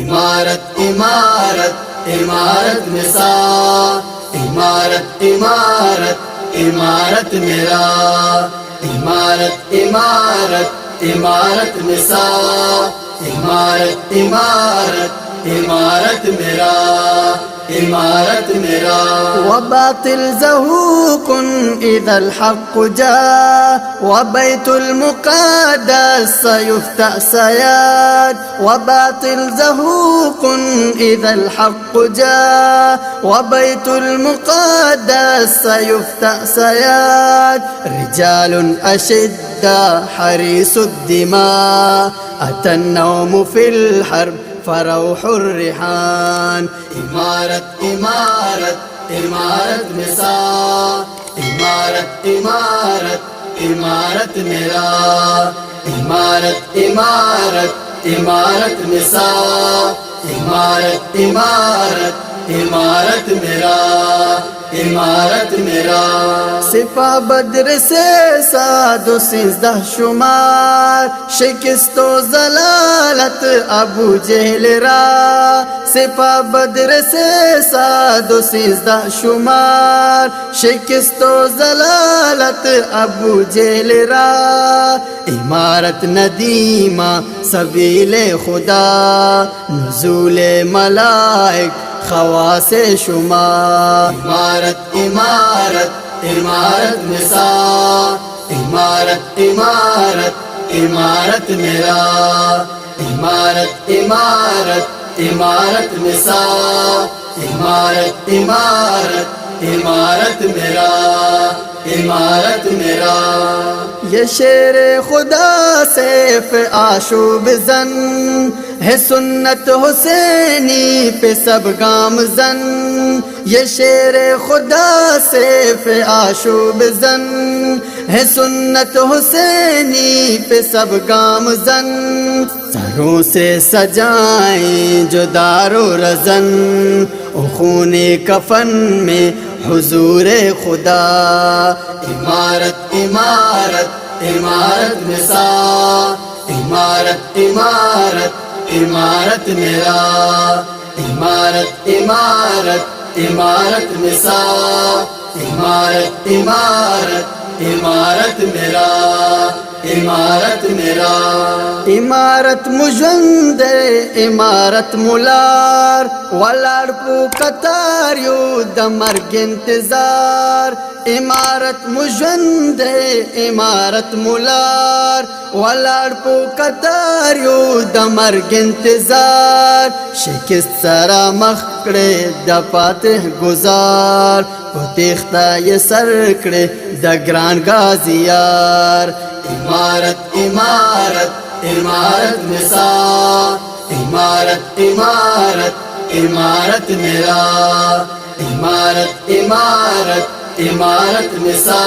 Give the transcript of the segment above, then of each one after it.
इमारत इमारत इमारत मिसा, इमारत इमारत इमारत मेरा, इमारत इमारत इमारत मिसा, इमारत इमारत इमारत मेरा, इमारत मेरा। वबातिल ज़हूक़ुन इज़ल हक़्क़ु जाअ, वबैतुल मुक़द्दस सयुफ़्तह सयाद। वबातिल ज़हूक़ुन इज़ल हक़्क़ु जाअ, वबैतुल मुक़द्दस सयुफ़्तह सयाद। रिजालुन अशिद्दा हरीसुद्दिमा, अतन्नौमु फ़िल हर्ब फ़रौहुर रिहान। इमारत इमारत इमारत मिसा, इमारत इमारत इमारत मेरा, इमारत इमारत इमारत मिसा, इमारत इमारत इमारत मेरा, इमारत मेरा। सिपा बद्र से सादो सिजदा शुमार, शिकस्तो जलालत अबू जहल रा। सिपा बद्र से सादो सिजदा शुमार, शिकस्तो जलालत अबू जहल रा। इमारत नदीमा सबीले खुदा, नुज़ूले मलाइक ख़वासे शुमा। इमारत इमारत इमारत मिसा, इमारत इमारत इमारत मेरा, इमारत इमारत इमारत मिसा, इमारत इमारत इमारत मेरा, इमारत मेरा। ये शेर खुदा सैफ आशूब जन है, सुन्नत हुसैनी पे सब गाम जन। ये शेर खुदा सैफ आशूब जन है, सुन्नत हुसैनी पे सब गाम जन। सरों से सजाएं जो दारो रज़न, खूने कफन में हुजूरे खुदा। इमारत इमारत इमारत मिसा, इमारत इमारत इमारत मेरा, इमारत इमारत इमारत मिसा, इमारत इमारत इमारत मेरा, इमारत मेरा। इमारत मुजंदे इमारत मुलार, वलाड़पू कतार यू दमर्ग इंतजार। इमारत मुजंदे इमारत मुलार, वलाड़पू कतार यू दमर्ग इंतजार। शिकस्त सरा मखड़े दपाते गुजार, पुतिख्ता ये सरकड़े दग्रान गाजियार। इमारत इमारत इमारत मिसा, इमारत इमारत इमारत मेरा, इमारत इमारत इमारत मिसा,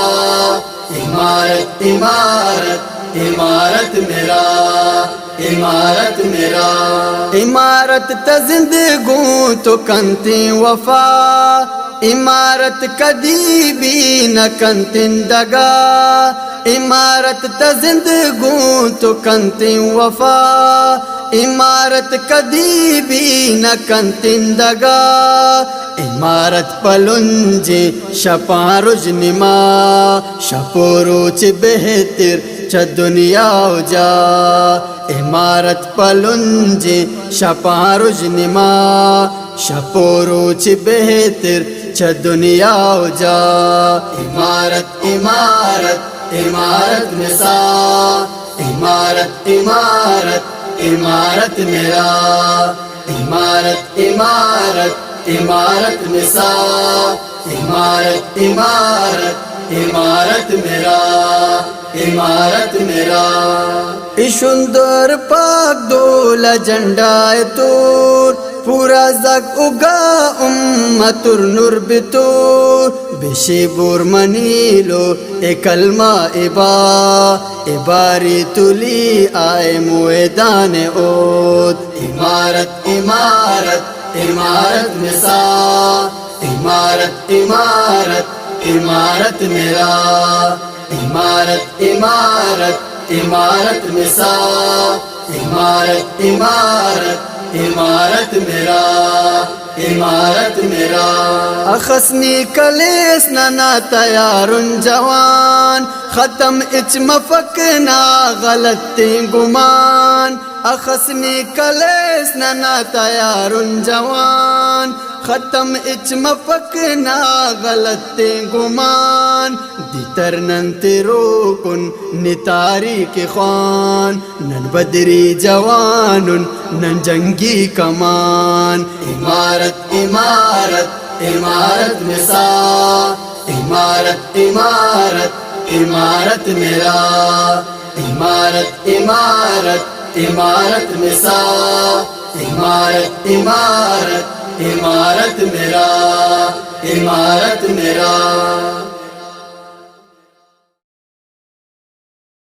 इमारत इमारत इमारत मेरा, इमारत मेरा। इमारत तजिंदगू तो कंती वफा, इमारत कदी भी न कंतिन दगा। इमारत तजिंदगू तो कंती वफा, इमारत कदी भी न कंतिन दगा। इमारत पलुंजे शपारुज निमा, शपोरोच बेहतर च दुनिया जा। इमारत पलुंजे शपारुज निमा, शपोरोच बेहतर च दुनिया जा। इमारत इमारत इमारत मिसा, इमारत इमारत इमारत मेरा, इमारत इमारत इमारत मिसा, इमारत इमारत इमारत मेरा, इमारत मेरा। इशुंदर पाक दोला झंडाए तोर, पूरा जग उगा उम्मतुर नूर बितोर। बेशे बोर मनीलो ए कलमा इबा, इबारी तुली आए मुएदान ओद। इमारत इमारत इमारत मिसा, इमारत इमारत इमारत मेरा, इमारत इमारत इमारत मिसा, इमारत इमारत इमारत मेरा, इमारत मेरा। अखसनी कलेस ना तैयारुन जवान, खत्म इच मफकना गलती गुमान। अखसनी कलेस ना तैयारुन जवान, खत्म इच मफकना गलती गुमान। दितर नंतिरोकुन नितारी के खान, नन बदरी जवानुन नन जंगी कमान। इमारत इमारत इमारत मिसा, इमारत इमारत इमारत मेरा। इमारत इमारत इमारत मिसा, इमारत इमारत इमारत मेरा, इमारत मेरा।